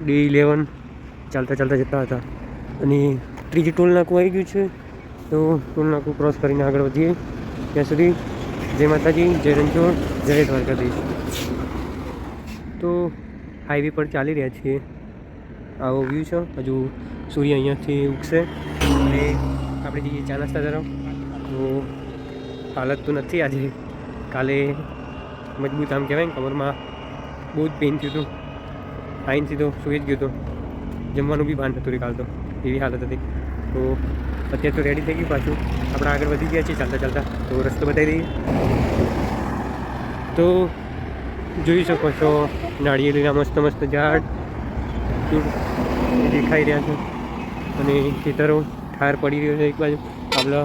D11 ચાલતા ચાલતા જતા હતા અને ત્રીજી ટોલ નાકું આવી ગયું છે. તો ટોલ નાકું ક્રોસ કરીને આગળ વધીએ ત્યાં સુધી જય માતાજી, જય રણછોડ, જય દ્વારકાધીશ. તો હાઈવે પર ચાલી રહ્યા છીએ. આવો વ્યૂ છે. હજુ સૂર્ય અહીંયાથી ઉગશે અને આપણે જઈએ ચા નાસ્તા તરફ. તો હાલત તો નથી આજે. કાલે મજબૂત આમ કહેવાય ને, કમરમાં બહુ જ પેઇન થયું હતું. આઈને સીધો સૂઈ જ ગયો હતો. જમવાનું બી ભાન નહોતું કાલ તો, એવી હાલત હતી. તો અત્યારે તો રેડી થઈ ગયું પાછું. આપણે આગળ વધી ગયા છીએ ચાલતા ચાલતા. તો રસ્તો બતાવી દઈએ. તો જોઈ શકો છો નાળિયેરીના મસ્ત મસ્ત ઝાડ દેખાઈ રહ્યા છે અને ખેતરો ઠાર પડી રહ્યો છે એક બાજુ. આપણે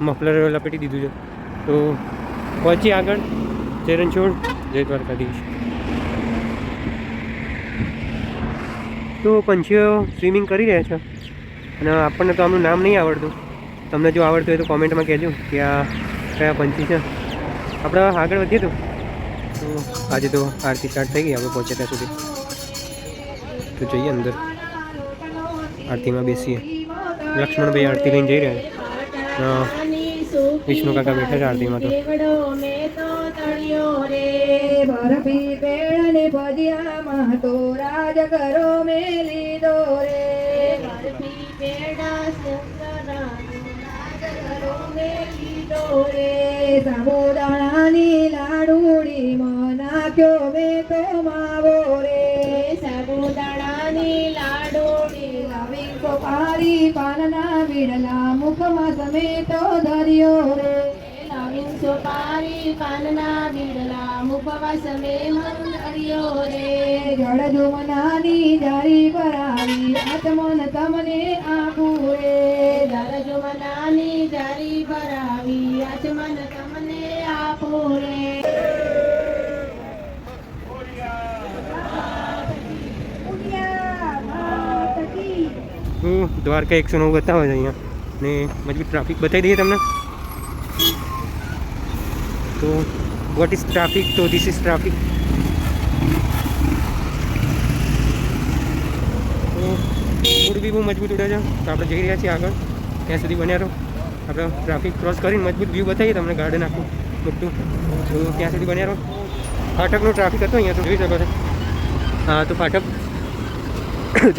મફલર લપેટી દીધું છે. તો પહોંચી આગળ. જય રણછોડ, જય દ્વારકાધીશ. તો પંછીઓ સ્વિમિંગ કરી રહ્યા છે અને આપણને તો આમનું નામ નહીં આવડતું. તમને જો આવડતું હોય તો કોમેન્ટમાં કહેજો કે આ કયા પંછી છે. આપણે આગળ વધીએ તો આજે તો આરતી સ્ટાર્ટ થઈ ગઈ. આપણે પહોંચે ત્યાં સુધી તો જઈએ અંદર, આરતીમાં બેસીએ. લક્ષ્મણભાઈ આરતી લઈને જઈ રહ્યા છે. વિષ્ણુ કાકા બેઠા છે આરતીમાં. તો બરફી પેડને ભજીયામાં તો રાજ કરો મેલી દો રે. બરફી પેડા મેલી દો રે. સાબુદાણાની લાડુડી નાખ્યો મેં તો માવો રે. સાબુદાણાની લાડુડી લાવી સોપારી પાનના બીડલા મુખમાં સમેતો ધર્યો રે. સોપારી પાનના બીડલા મુખવાસ મેં ધર્યો રે. જળ જુમનાની જારી ભરાવી આત્મન તમને આપું રે. જળ જુમનાની જારી ભરાવી આત્મન તમને આપું રે. દ્વારકા 109 બતાવે છે અહીંયા ને મજબૂત ટ્રાફિક બતાવી દઈએ તમને. તો વોટ ઇઝ ટ્રાફિક? તો ધીસ ઇઝ ટ્રાફિક. તો ફૂડ બી બહુ મજબૂત ઉડે છે. તો આપણે જઈ રહ્યા છીએ આગળ. ત્યાં સુધી બન્યા રહો. આપણે ટ્રાફિક ક્રોસ કરીને મજબૂત વ્યૂ બતાવીએ તમને, ગાર્ડન આખું મોટું. તો ત્યાં સુધી બન્યા રહો. ફાટકનો ટ્રાફિક હતો અહીંયા, તો જોઈ શકો છો. હા, તો ફાટક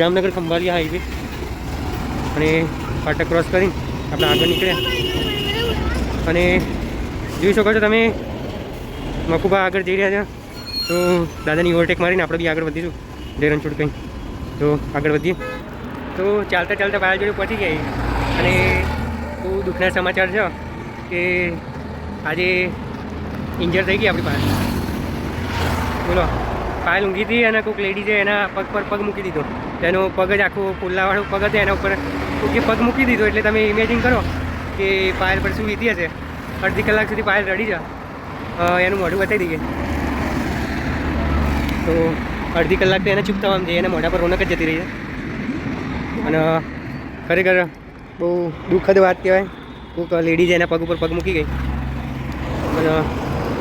જામનગર ખંભાલિયા હાઈવે અને ફાટક ક્રોસ કરીને આપણે આગળ નીકળ્યા. અને જોઈ શકો છો તમે મકુબા આગળ જઈ રહ્યા છે. તો દાદાની ઓવરટેક મારીને આપણે બી આગળ વધીશું જય રણછોડ કંઈ. તો આગળ વધીએ. તો ચાલતા ચાલતા પાયલ જોડે પહોંચી ગયા. અને બહુ દુઃખના સમાચાર છે કે આજે ઇન્જર થઈ ગઈ આપણી પાયલ. બોલો, પાયલ ઊંઘી હતી અને કોઈક લેડીઝે એના પગ પર પગ મૂકી દીધો. તેનો પગ જ આખું પુલ્લાવાળો પગ હતો, એના ઉપર કોઈકે પગ મૂકી દીધો. એટલે તમે ઇમેજિન કરો કે પાયલ પર શું વીતી હશે. અડધી કલાક સુધી પાયલ રડી છે. એનું મોઢું બતાવી દઈએ તો અડધી કલાક તો એને ચૂપ થવામાં જઈએ. એના મોઢા પર રોનક જ જતી રહી છે. અને ખરેખર બહુ દુઃખદ વાત કહેવાય. કોઈક લેડીઝ એના પગ ઉપર પગ મૂકી ગઈ. અને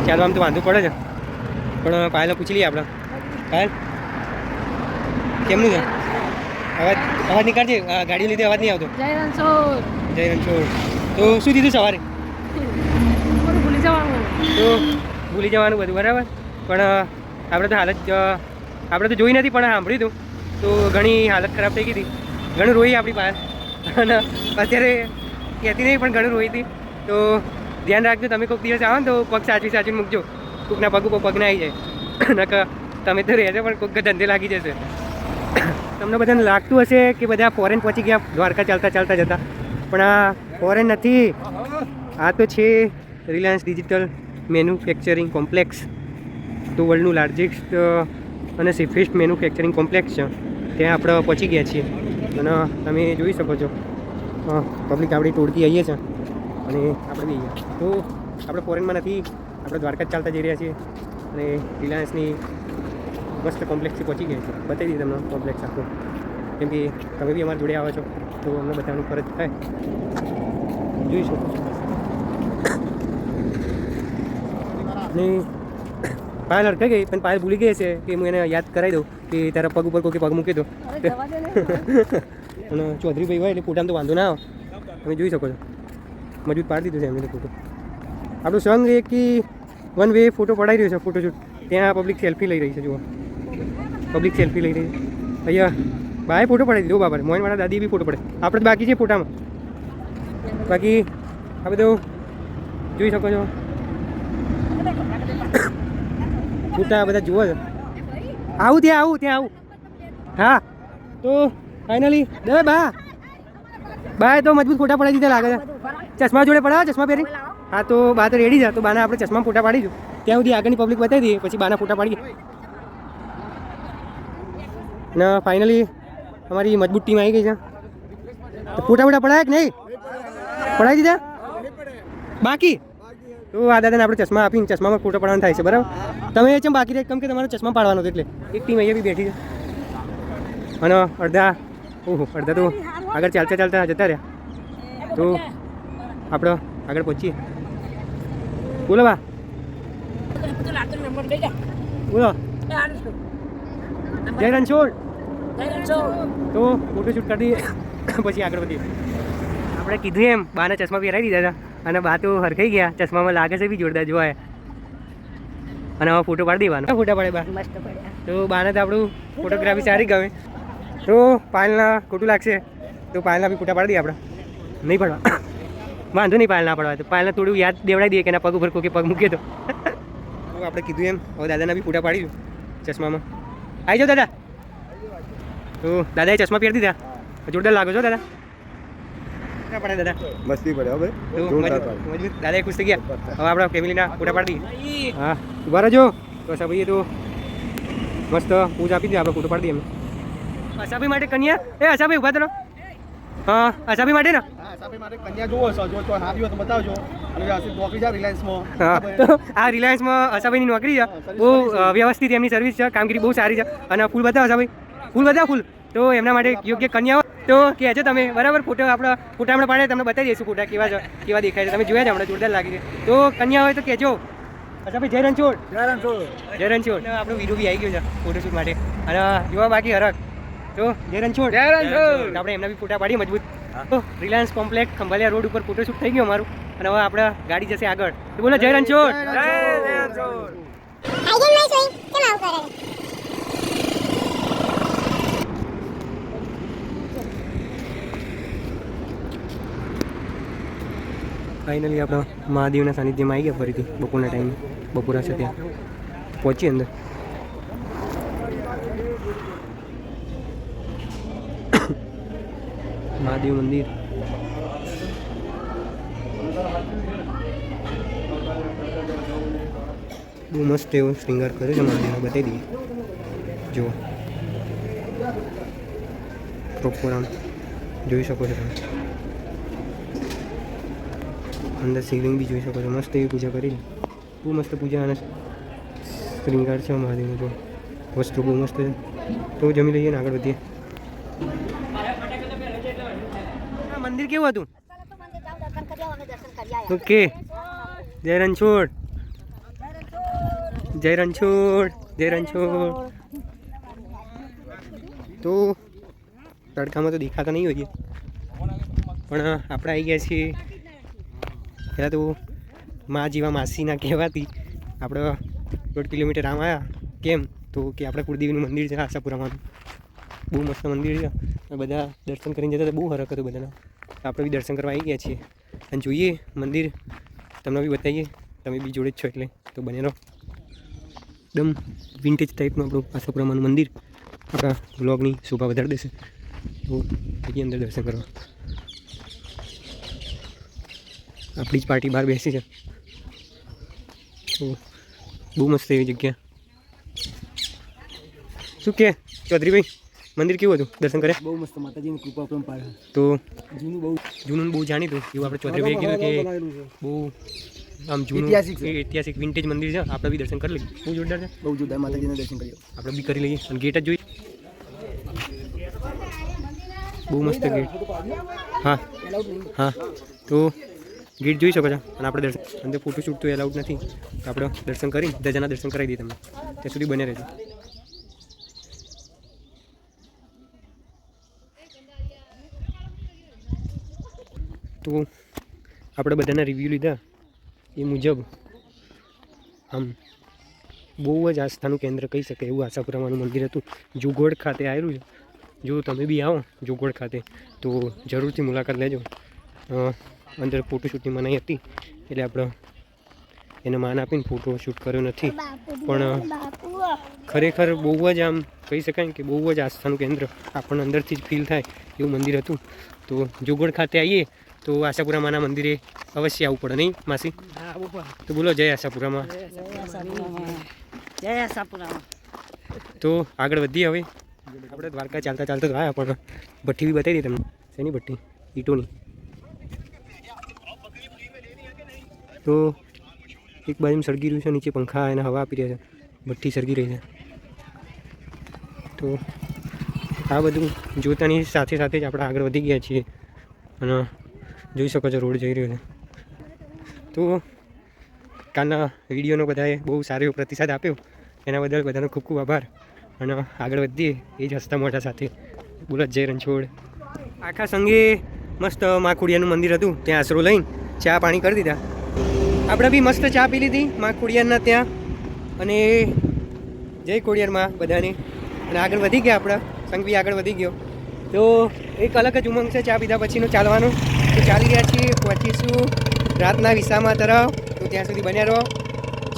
ચાલવામાં તો વાંધો પડે છે. પણ પાયલને પૂછી લઈએ આપણે. પાયલ કેમનું છે? અવાજ નીકાળજે, ગાડીઓ લીધે અવાજ નહીં આવતો. જય રણછોડ, જય રણછોડ. તો શું દીધું સવારે? તો ભૂલી જવાનું બધું બરાબર. પણ આપણે તો આપણે તો જોઈ નથી પણ સાંભળ્યું હતું. તો ઘણી હાલત ખરાબ થઈ ગઈ હતી. ઘણું રોઈ આપણી પાસે. અને અત્યારે કહેતી નહીં પણ ઘણું રોઈ હતી. તો ધ્યાન રાખજો, તમે કોઈક દિવસ આવો ને તો પગ સાચવીને મૂકજો. કોઈકના પગ ઉપર પગ ના આવી જાય. નકર તમે તો રહેજો પણ કોઈક ધંધે લાગી જશે. તમને બધાને લાગતું હશે કે બધા ફોરેન પહોંચી ગયા દ્વારકા ચાલતા ચાલતા જતા, પણ આ ફોરેન નથી. આ તો છે રિલાયન્સ ડિજિટલ મેન્યુફેક્ચરિંગ કોમ્પ્લેક્સ. તો વર્લ્ડનું લાર્જેસ્ટ અને સેફેસ્ટ મેન્યુફેક્ચરિંગ કોમ્પ્લેક્સ છે. ત્યાં આપણે પહોંચી ગયા છીએ. અને તમે જોઈ શકો છો પબ્લિક આપણી ટોળકી આવીએ છે અને આપણે બી ગયા. તો આપણે ફોરેનમાં નથી, આપણે દ્વારકા જ ચાલતા જઈ રહ્યા છીએ. અને રિલાયન્સની મસ્ત કોમ્પ્લેક્સથી પહોંચી ગયા છે. બતાવી દઈએ તમને કોમ્પ્લેક્સ આખું. કેમ કે તમે બી અમારા જોડે આવો છો તો અમને બતાવવાનું ફરજ થાય. જોઈ શકો છો. ને પાયલ અડકાઈ ગઈ, પણ પાયલ ભૂલી ગઈ છે કે હું એને યાદ કરાવી દઉં કે તારા પગ ઉપર કોઈ પગ મૂકી દો અને ચૌધરી ભાઈ હોય એટલે ફોટામાં તો વાંધો ના આવે. તમે જોઈ શકો છો મજબૂત પાડી દીધું છે એમને ફોટો. આપણું સંઘ એક વન વે ફોટો પડાવી રહ્યો છે ફોટોશૂટ. ત્યાં પબ્લિક સેલ્ફી લઈ રહી છે. જુઓ પબ્લિક સેલ્ફી લઈ રહી છે. અહીંયા બાએ ફોટો પડાવી દીધો બાપા. મોહનવાળા દાદી બી ફોટો પડે. આપણે બાકી છે ફોટામાં. બાકી આ બધું જોઈ શકો છો ફોટા બધા જુઓ છો. આવું ત્યાં આવું. હા તો ફાઇનલી દે બાએ તો મજબૂત ફોટા પડાવી દીધા લાગે છે. ચશ્મા જોડે પડાવો ચશ્મા પહેરી. હા તો બા તો રેડી છે. તો બાના આપણે ચશ્મા ફોટા પાડીશું. ત્યાં સુધી આગળની પબ્લિક બતાવી દઈએ પછી બાના ફોટા પાડીએ. ને ફાઇનલી અમારી મજબૂત ટીમ આવી ગઈ છે. તો ફોટા પડાયા કે નહીં? પડાવી દીધા બાકી? તો આ દાદાને આપણે ચશ્મા આપીને ચશ્મામાં ફોટો પાડવાનો થાય છે. બરાબર તમે ચમ બાકી રહે કેમ કે તમારો ચશ્મા પાડવાનો હતો એટલે એક ટીમ અહીંયા બી બેઠી છે. અને અડધા તો આગળ ચાલતા જતા રહ્યા. તો આપણે આગળ પહોંચીએ. બોલો બા બોલો જય રણછોડ. તો ફોટોશૂટ કરી દઈએ પછી આગળ વધીએ. આપણે કીધું એમ બાના ચશ્મા પહેરાવી દીધા હતા અને બા તો હરખાઈ ગયા. ચશ્મામાં લાગે છે બી જોરદાર જોવાય. અને હવે ફોટો પાડી દેવાનો. ફોટા પાડે બા તો બાને તો આપણું ફોટોગ્રાફી સારી ગમે. તો પાયલના ખોટું લાગશે તો પાયલના બી ફોટા પાડી દઈએ આપણે. નહીં પાડવા વાંધો નહીં. પાયલ ના પાડવા તો પાયલને થોડું યાદ દેવડાવી દઈએ કે એના પગ ઉપર કોઈ પગ મૂકીએ તો આપણે કીધું એમ હવે દાદાના બી ફોટા પાડીશું ચશ્મામાં. આવી જાઓ દાદા. તો દાદાએ ચશ્મા પહેરી દીધા. જોરદાર લાગો છો દાદા. પડે દાદા મસ્તી પડે હવે મજબૂત. દાદા ખુશ થઈ ગયા. હવે આપણા ફેમિલીના ફોટા પાડી દઈએ. હા ઉભા રહેજો. તો અસાભાઈએ તો મસ્ત પૂજ આપી દઈએ. આપણે ફોટો પાડી દઈએ. અસાભાઈ માટે કન્યા અસાભાઈ ઉભા કરો. હા અસાભાઈ માટે ને કન્યા જોવો છો જો તો હારી હોય તો બતાવજો. અને નોકરી છે રિલાયન્સમાં. હા તો આ રિલાયન્સમાં અસાભાઈની નોકરી છે. બહુ વ્યવસ્થિત એમની સર્વિસ છે. કામગીરી બહુ સારી છે. અને ફૂલ બતાવો અસાભાઈ. ફૂલ બતાવો ફૂલ. તો એમના માટે યોગ્ય કન્યા તો કહેજો તમે. બરાબર ફોટો ફોટા હમણાં પાડે તમને બતાવી દઈશું ફોટા કેવા દેખાય છે. તમે જોયા છે હમણાં જોરદાર લાગી છે. તો કન્યા હોય તો કહેજો. અચ્છા ભાઈ જય રણછોડ. આપણો વિડીયો બી આવી ગયો છે ફોટોશૂટ માટે. અને જોવા બાકી હરક તો જય રણછોડ. આપણે એમના બી ફોટા પાડીએ મજબૂત. તો રિલાયન્સ કોમ્પ્લેક્સ ખંભાલિયા રોડ ઉપર ફોટોશૂટ થઈ ગયું અમારું. અને હવે આપણે ગાડી જશે આગળ. તો બોલો જય રણછોડ. ફાઇનલી આપણા મહાદેવના સાનિધ્યમાં આવી ગયા ફરીથી બપોરના ટાઈમે. બપોરા છે ત્યાં પહોંચી અંદર. મહાદેવ મંદિર બહુ મસ્ત એવો શૃંગાર કર્યો છે મહાદેવને. બતાવી દઈએ જુઓ પ્રોપર આમ જોઈ શકો છો તમે. અંદર શિવલિંગ બી જોઈ શકો છો. મસ્ત એવી પૂજા કરી છે. બહુ મસ્ત પૂજા અને શૃંગાર છે મહાદેવનો. જો વસ્તુ બહુ મસ્ત છે. તો જમી લઈએ ને આગળ વધીએ. મંદિર કેવું હતું? ઓકે જય રણછોડ. તો તડકામાં તો દેખાતા નહીં હોઈએ પણ આપણે આવી ગયા છીએ. પહેલાં તો મા જેવા માસીના કહેવાથી આપણે 1.5 કિલોમીટર આમ આવ્યા. કેમ તો કે આપણે કુળદેવીનું મંદિર છે આશાપુરામાં. બહુ મસ્ત મંદિર છે. બધા દર્શન કરીને જતા બહુ હરક હતું બધાના. આપણે બી દર્શન કરવા આવી ગયા છીએ અને જોઈએ મંદિર તમને બી બતાવીએ. તમે બી જોડે જ છો એટલે તો બને રહો. એકદમ વિન્ટેજ ટાઈપનું આપણું આશાપુરામાનું મંદિર આપણા બ્લોગની શોભા વધારી દેશે. તો અહીંથી અંદર દર્શન કરવા. આપણી જ પાર્ટી બહાર બેસી છે. તો બહુ મસ્ત એવી જગ્યા. શું કે ચૌધરીભાઈ મંદિર કેવું હતું? દર્શન કરે? બહુ મસ્ત માતાજીની કૃપા પરંપરા. તો જૂનું બહુ જાણીતું એવું આપણે ચૌધરીભાઈ કીધું કે બહુ આમ જૂનું ઐતિહાસિક વિન્ટેજ મંદિર છે. આપણે બી દર્શન કરી લઈએ. બહુ જોરદાર છે. બહુ જોરદાર માતાજીના દર્શન કરીએ. આપણે બી કરી લઈએ અને ગેટ જ જોઈએ. બહુ મસ્ત ગેટ. હા હા તો ગેટ જોઈ શકો છો. અને આપણે દર્શન અંદર ફોટોશૂટ તો એલાઉડ નથી. તો આપણે દર્શન કરી ધજાના દર્શન કરાવી દઈએ તમને. ત્યાં સુધી બને રહેજો. તો આપણે બધાના રિવ્યૂ લીધા એ મુજબ આમ બહુ જ આસ્થાનું કેન્દ્ર કહી શકાય એવું આશાપુરામાનું મંદિર હતું. જુગોડ ખાતે આવેલું છે. જો તમે બી આવો જુગોડ ખાતે તો જરૂરથી મુલાકાત લેજો. અંદર ફોટોશૂટની મનાઈ હતી એટલે આપણે એને માન આપીને ફોટોશૂટ કર્યો નથી, પણ ખરેખર બહુ જ આમ કહી શકાય કે બહુ જ આસ્થાનું કેન્દ્ર આપણને અંદરથી જ ફીલ થાય એવું મંદિર હતું. તો જુગોડ ખાતે આવીએ તો આશાપુરામાના મંદિરે અવશ્ય આવવું પડે નહીં માસી? તો બોલો જય આશાપુરામાં. જય આશાપુરામાં. તો આગળ વધીએ હવે. આપણે દ્વારકા ચાલતા ચાલતા આવ્યા પણ ભઠ્ઠી બી બતાવી દઈ તમને. શેની ભઠ્ઠી? ઈંટોની. તો એક બાજુ સળગી રહ્યું છે, નીચે પંખા એને હવા આપી રહ્યા છે, ભઠ્ઠી સળગી રહી છે. તો આ બધું જોતાની સાથે સાથે જ આપણે આગળ વધી ગયા છીએ અને જોઈ શકો છો રોડ જઈ રહ્યો છે. તો કાલના વિડીયોનો બધાએ બહુ સારો એવો પ્રતિસાદ આપ્યો એના બદલ બધાનો ખૂબ ખૂબ આભાર. અને આગળ વધીએ એ જ હસતા મોઢા સાથે. બોલો જય રણછોડ. આખા સંઘે મસ્ત મા ખોડિયારનું મંદિર હતું ત્યાં આશરો લઈને ચા પાણી કરી દીધા. આપણે બી મસ્ત ચા પી લીધી મા ખોડિયારના ત્યાં અને જય ખોડિયારમાં બધાને. અને આગળ વધી ગયા આપણા સંઘ બી આગળ વધી ગયો. તો એક અલગ જ ઉમંગ છે ચા પીધા પછીનો ચાલવાનો. તો ચાલી રહ્યા છીએ, પહોંચીશું રાતના વિસામા તરફ. તો ત્યાં સુધી બન્યા રહો.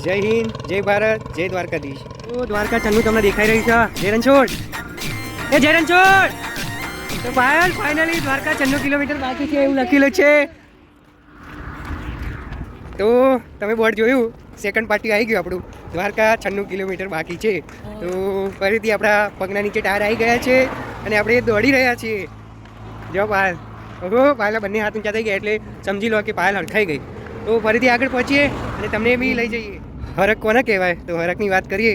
જય હિન્દ, જય ભારત, જય દ્વારકાધીશ. તો દ્વારકા ચન્નું તમને દેખાઈ રહી છે. જય રણછોડ, એ જય રણછોડ. તો પાયલ ફાઇનલી દ્વારકા 96 કિલોમીટર બાકી છે એવું લખેલું છે. તો તમે બોર્ડ જોયું, સેકન્ડ પાર્ટી આવી ગયું આપણું. દ્વારકા 96 કિલોમીટર બાકી છે. તો ફરીથી આપણા પગના નીચે ટાયર આવી ગયા છે અને આપણે દોડી રહ્યા છીએ. જો પાયલ, ઓહો પાયલના બંને હાથ ઊંચા થઈ ગયા એટલે સમજી લો કે પાયલ હરખાઈ ગઈ. તો ફરીથી આગળ પહોંચીએ અને તમને બી લઈ જઈએ. હરખ કોને કહેવાય? તો હરખની વાત કરીએ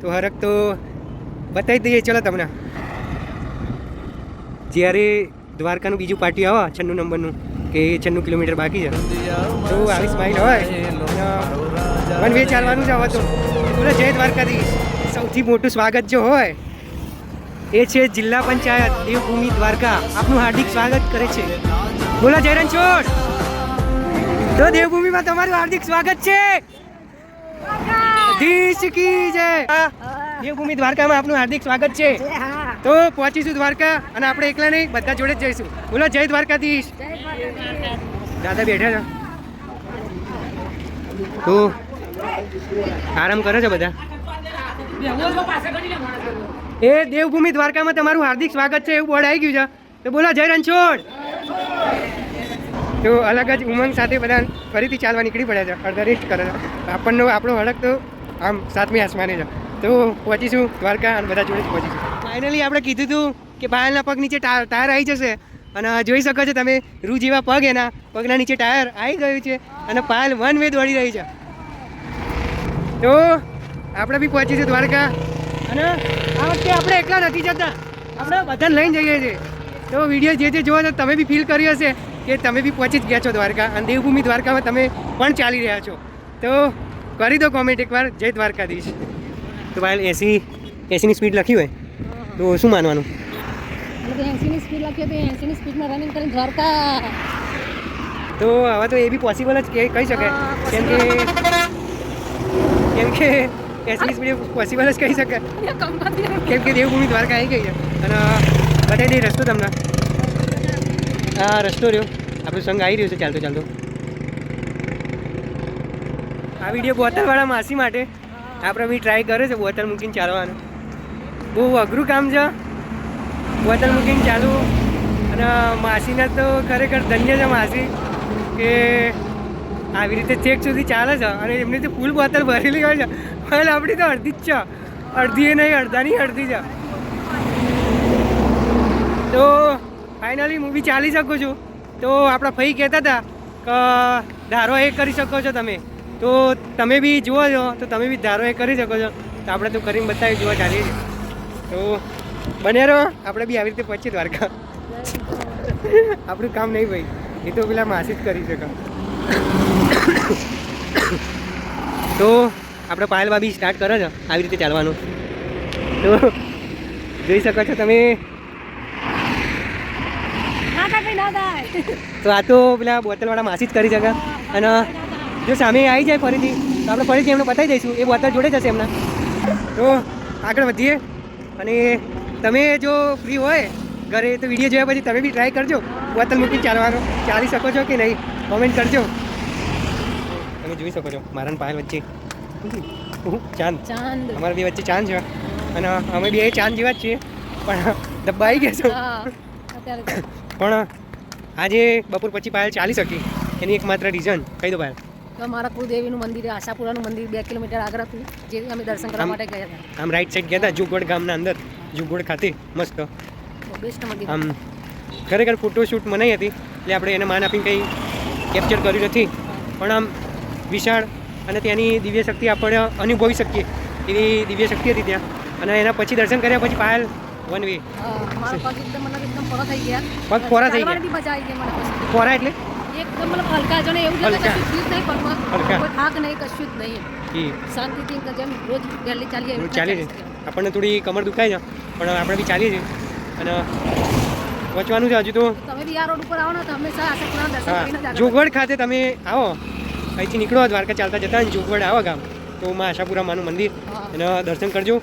તો હરખ તો બતાવી દઈએ. ચલો તમને જ્યારે દ્વારકાનું બીજું પાર્ટી આવે 96 નંબરનું કે 96 કિલોમીટર બાકી છે તો આવી સ્માઇલ હોય વન વે ચાલવાનું જ આવે. તો બોલો જય દ્વારકાધીશ. સૌથી મોટું સ્વાગત જો હોય એ છે જિલ્લા પંચાયત દેવભૂમિ દ્વારકા. આપનું હાર્દિક સ્વાગત કરે છે. બોલો જય રણછોડ. તો દેવભૂમિમાં તમારું હાર્દિક સ્વાગત છે. દેવભૂમિ દ્વારકામાં આપનું હાર્દિક સ્વાગત છે. તો પહોંચીશું દ્વારકા અને આપણે એકલા નહીં બધા જોડે જ જઈશું. બોલો જય દ્વારકાધીશ. દાદા બેઠા છે તો આરામ કરે છે બધા. એ દેવભૂમિ દ્વારકામાં તમારું હાર્દિક સ્વાગત છે એવું બોર્ડ આવી ગયું છે. તો બોલો જય રણછોડ. તો અલગ જ ઉમંગ સાથે બધા ફરીથી ચાલવા નીકળી પડ્યા છે. અડધા રેસ્ટ કરે છે. આપણનો આપણો હડક તો આમ સાતમી આસમાને છે. તો પહોંચીશું દ્વારકા અને બધા જોડે જ પહોંચીશું. ફાઇનલી આપણે કીધું હતું કે પાયલના પગ નીચે ટાયર આવી જશે અને જોઈ શકો છો તમે રૂ જેવા પગ એના પગના નીચે ટાયર આવી ગયું છે અને પાયલ વન વે દોડી રહી છે. તો આપણે બી પહોંચીશું દ્વારકા અને આ વખતે આપણે એકલા નથી જતા, આપણે બધાને લઈને જઈએ છીએ. તો વિડીયો જે જોવો છો તમે બી ફીલ કર્યું હશે કે તમે બી પહોંચી જ ગયા છો દ્વારકા અને દેવભૂમિ દ્વારકામાં તમે પણ ચાલી રહ્યા છો. તો કરી દો કોમેન્ટ એકવાર જય દ્વારકાધીશ. તો ભાઈ 80ની સ્પીડ લખી હોય તો શું માનવાનું? 80ની સ્પીડ લખીએ તો 80ની સ્પીડમાં રનિંગ કરીને દ્વારકા. તો હવે તો એ બી પોસિબલ જ કહી શકાય કેમ કે 80ની સ્પીડ પોસિબલ જ કહી શકાય કેમ કે દેવભૂમિ દ્વારકા આવી ગઈ છે. અને બતાવી દઈ રસ્તો તમને. આ રસ્તો રહ્યો આપણો સંઘ આવી રહ્યો છે ચાલતો ચાલતો. આ વિડીયો બોટલવાળા માસી માટે આપણે બી ટ્રાય કરે છે બોટલ મૂકીને ચાલવાનું. બહુ અઘરું કામ છે બોટલ મૂકીને ચાલવું. અને માસીને તો ખરેખર ધન્ય છે માસી કે આવી રીતે ચેક સુધી ચાલે છે અને એમની તો ફૂલ બોટલ ભરેલી હોય છે પણ આપણી તો અડધી જ છે. અડધી એ નહીં અડધાની અડધી છે. તો ફાઇનલી હું બી ચાલી શકું છું. તો આપણા ભાઈ કહેતા હતા કે ધારો એ કરી શકો છો તમે. તો તમે બી જુઓ છો તો તમે બી ધારો એ કરી શકો છો. તો આપણે તો કરીને બતાવી જોવા ચાલીએ છીએ. તો બને રહો આપણે બી આવી રીતે પહોંચીએ દ્વારકા. આપણું કામ નહીં ભાઈ, એ તો પેલા માસી જ કરી શકે. તો આપણે પાયલ ભાભી સ્ટાર્ટ કરે છે આવી રીતે ચાલવાનું. તો જોઈ શકો છો તમે. તો આ તો પેલા બોટલવાળા માસી જ કરી શકે અને જો સામે આવી જાય ફરીથી તો આપણે ફરીથી એમને બતાવી દઈશું એ બોટલ જોડે જશે એમના તો આગળ વધીએ અને તમે જો ફ્રી હોય ઘરે તો વિડીયો જોયા પછી તમે બી ટ્રાય કરજો બોટલ મૂકી ચાલી શકો છો કે નહીં કોમેન્ટ કરજો તમે જોઈ શકો છો મારા અને પાયલ વચ્ચે ચાંદ અમારા બે વચ્ચે ચાંદ છે અને અમે બે ચાંદ જેવા જ છીએ પણ ડબ્બા આવી ગયા છો પણ આજે બપોર પછી પાયલ ચાલી શકી એની એકમાત્ર રીઝન કહી દો પાયલ મારા કુળદેવીનું મંદિર આશાપુરાનું મંદિર 2 કિલોમીટર આગળ હતું જે અમે દર્શન કરવા માટે ગયા હતા આમ રાઈટ સાઈડ ગયા હતા જુગોડ ગામના અંદર જુગોડ ખાતે મસ્ત બેસ્ટ મંદિર આમ ખરેખર ફોટોશૂટ મનાઈ હતી એટલે આપણે એને માન આપીને કંઈ કેપ્ચર કર્યું નથી પણ આમ વિશાળ અને ત્યાંની દિવ્ય શક્તિ આપણે અનુભવી શકીએ એવી દિવ્ય શક્તિ હતી ત્યાં અને એના પછી દર્શન કર્યા પછી પાયલ વન વે મારા પગ એકદમ પોરા થઈ ગયા પગ પોરા થઈ ગયા મજા આવી ગઈ મને પોરા એટલે એકદમ હલકા જો ને એવું લાગે હલકા. કશું જ નહીં પગમાં હલકા. કોઈ થાક નહીં કશું જ નહીં ઈ શાંતિથી જેમ રોજ વહેલી ચાલીએ એવું ચાલી છે આપણને થોડી કમર દુખાય છે પણ આપણે બી ચાલીએ છીએ અને પહોંચવાનું છે હજુ તો તમે બી આ રોડ ઉપર આવો ને તો હંમેશા આશાપુરાના દર્શન કરીને જ હા આગળ જોગવડ ખાતે તમે આવો અહીંથી નીકળો દ્વારકા ચાલતા જતા અને જોગવડ આવો ગામ તો માં આશાપુરા માનું મંદિર એના દર્શન કરજો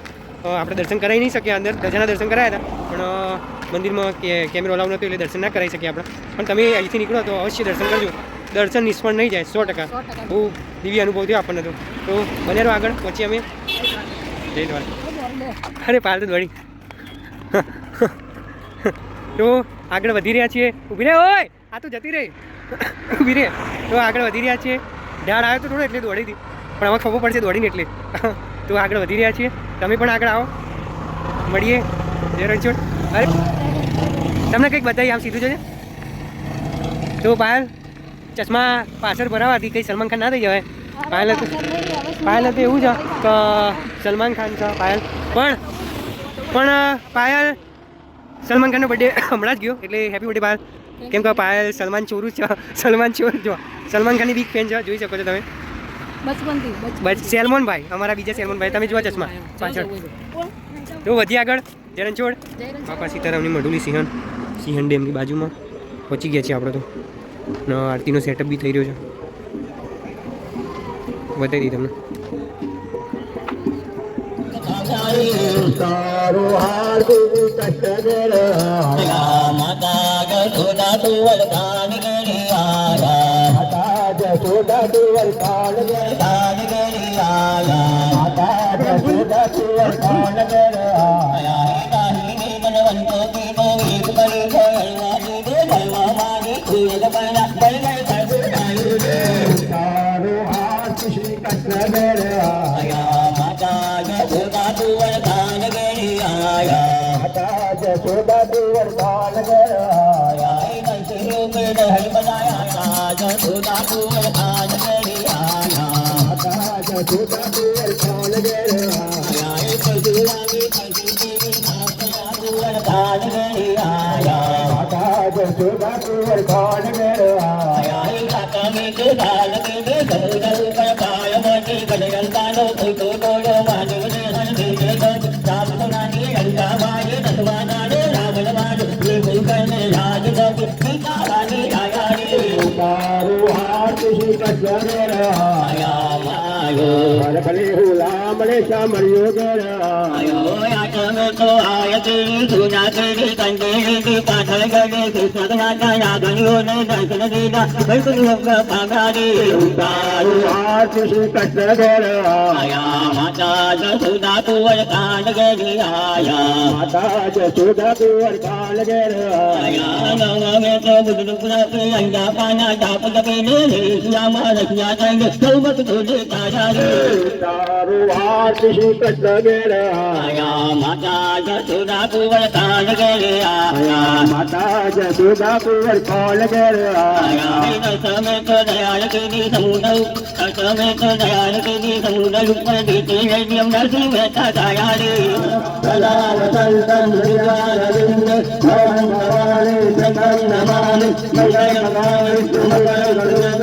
આપણે દર્શન કરાવી નહીં શકીએ અંદર ધજાના દર્શન કરાયા હતા પણ મંદિરમાં કેમેરો અલાઉ નહોતો એટલે દર્શન ના કરાવી શકીએ આપણે પણ તમે અહીંથી નીકળો તો અવશ્ય દર્શન કરજો દર્શન નિષ્ફળ નહીં જાય 100% બહુ દિવ્ય અનુભવ થયો આપણને તો બને રહો આગળ પછી અમે જય દ્વારકા અરે પાલ તો દોડી તો આગળ વધી રહ્યા છીએ ઊભી રહે ઓય આ તો જતી રહી ઊભી રહે તો આગળ વધી રહ્યા છીએ ઢાળ આવ્યો તો થોડો એટલે દોડી હતી પણ આમાં ખબર પડશે દોડીને એટલે તો આગળ વધી રહ્યા છીએ તમે પણ આગળ આવો મળીએ જય રણછોડ અરે તમને કંઈક બતાવી આમ સીધું જોજે તો પાયલ ચશ્મા પાછળ ભરાવાથી કંઈ સલમાન ખાન ના થઈ જવાય પાયલ તો એવું છે કે સલમાન ખાન છે પાયલ પણ પાયલ સલમાન ખાનનો બર્થડે હમણાં જ ગયો એટલે હેપી બર્થડે પાયલ કેમ કે પાયલ સલમાન ચોરું છે સલમાન ખાનની બિગ ફેન છે જોઈ શકો છો તમે સેલમોન ભાઈ અમારા બીજા સેલમોન ભાઈ તમે જોવા ચશ્મા પાછળ તો વધી આગળ જરણછોડ બાપા સીતારામની મઢુલી સિંહણ ડેમની બાજુમાં પહોંચી ગયા છીએ આપણે તો ને આરતીનો સેટઅપ બી થઈ રહ્યો છે બતાવી દઈ તમને Namaste.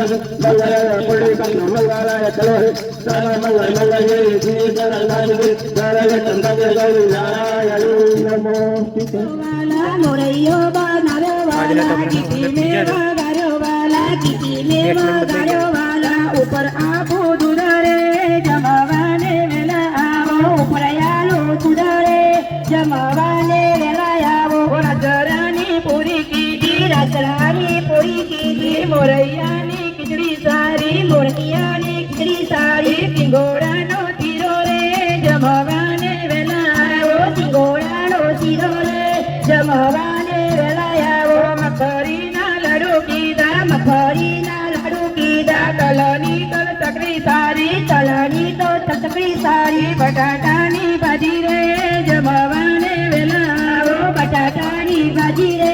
મોરૈયો બનાવ્યો વાલા કીધી મે વગાડ્યો વાલા કીધી મે વગાડ્યો વાલા ઉપર આબુ દુદરે જમવાને વેલા આવો ઉપર આલો દુદરે જમવાને વેલા આવો રાજરાની પૂરી કીધી રાજરાની પૂરી કીધી મોરૈયાની ખીચડી સારી મોરૈયાની ખીચડી સારી ટીંગોરાનો તીરો રે જમવાને વેલા આવો ટીંગોરાનો તીરો રે જમવાને વેલા આવો મગફળીના લાડુ કીધા મગફળીના લાડુ કીધા તલની તો ચકરી સારી તલની તો ચકરી સારી બટાટાની ભાજી રે જમવાને વેલા આવો બટાટાની ભાજી રે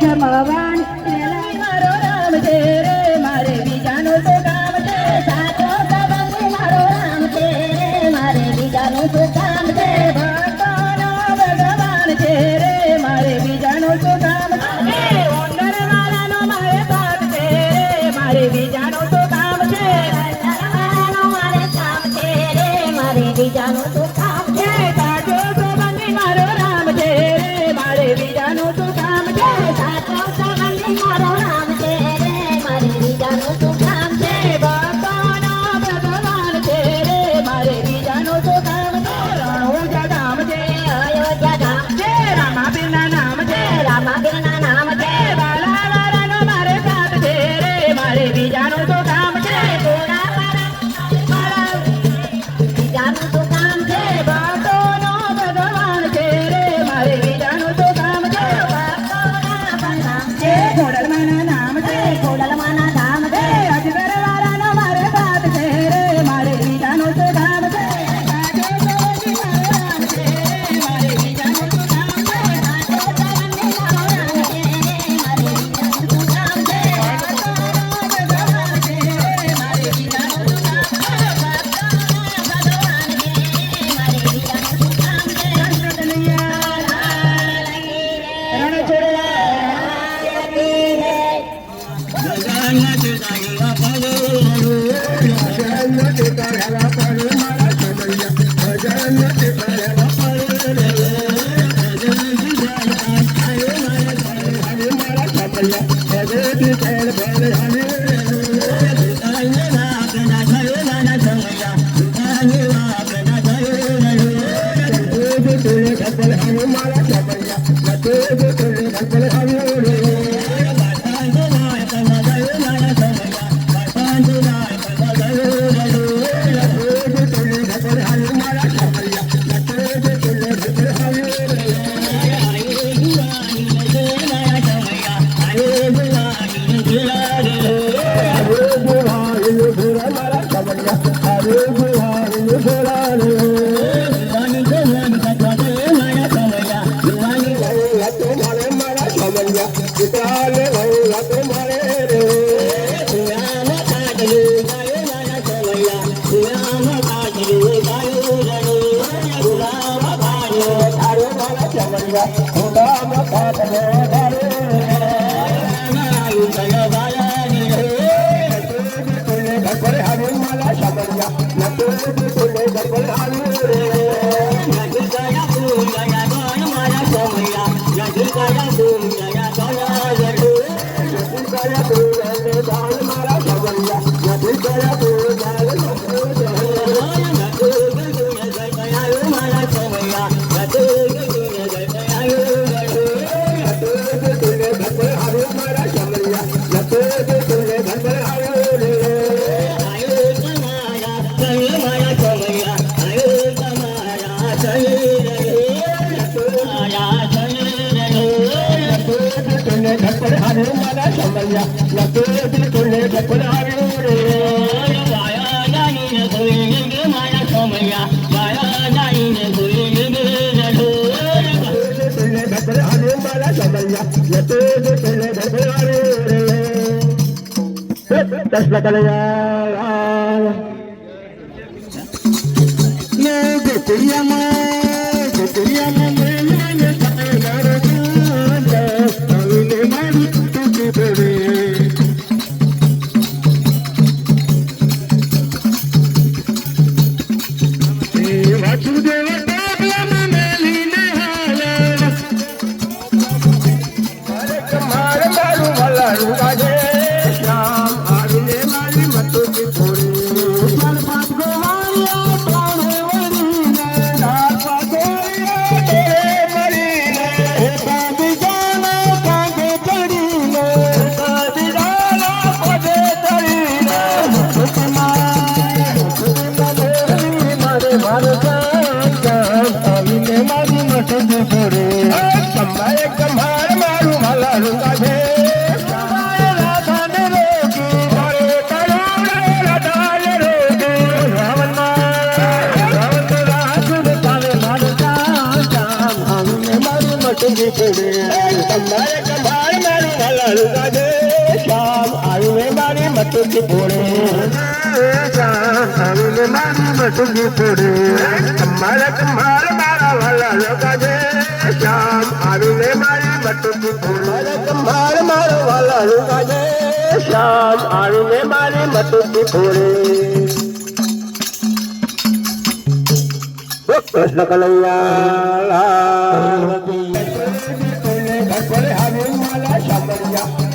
જમવાને વેલા મારો રામ છે રે મારે બીજાનો તો કામ છે સાચો સંબંધ મારો રામ છે રે મારે બીજાનો તો કામ છે ભક્તોનો ભગવાન છે રે મારે બીજાનો તો કામ છે ઓંદર વાળાનો મારે કામ છે રે મારે બીજાનો તો કામ છે વાળાનો મારે કામ છે રે મારે બીજાનો તો કામ છે સાચો સંબંધી મારો રામ છે રે મારે બીજાનો તો કામ છે સાચો સંબંધી મારો રામ છે રે મારે બીજાનો તો કામ છે ભક્તોનો ભગવાન છે રે મારે બીજાનો તો કામ છે રણોજા ધામ છે અયોધ્યા ધામ છે રામાબીરના નામ છે રામાબીરના નામ છે વાલા વાળાનો મારે સાથ છે રે મારે બીજાનો તો કામ છે થોડા વાળા બીજાનું તો કામ છે ભક્તોનો ભગવાન છે રે મારે બીજાનું તો કામ છે ભક્તોના નામ છે ખોડલમાના નામ છે ખોડલમાના ધામ છે અજગર વાળાનો મારે સાથ છે રે મારે બીજાનું તો કામ છે સાચો સંબંધી મારો રામ છે રે મારે બીજાનું તો કામ છે સાચો સંબંધી મારો રામ છે રે મારે બીજાનું તો કામ છે ભક્તોનો ભગવાન છે રે મારે બીજાનું તો કામ છે ભક્તોના ભગવાન છે રે મારે બીજાનું તો કામ છે કૃષ્ણકનૈયા વાલા રૂગા છે શ્યામ આવીને મારી મટુકી ફોડી ગણપત ગોવાળિયા પ્રાણે વળીને રાપા ગોળિયા મરીને બીજાના કાંગે ચડીને બીજાના પદે ચડીને મારે મારો આવીને મારી મટુકી ફોડી કમાય કમાર મારું વાલા રૂગા છે તમારે કમાર મારું વાલા રૂગા છે શ્યામ આવીને મારી મટુકી ફોડે શ્યામ આવીને મારી મટુકી ફોડે તમારે કમાર મારા વાલા રૂગા છે શ્યામ આવીને મારી મટુકી ફોડે કમાર મારો વાલા રૂગા છે શ્યામ આવીને મારી મટુકી ફોડે કૃષ્ણ કનૈયા ઘર પર હારે માલા શામરિયા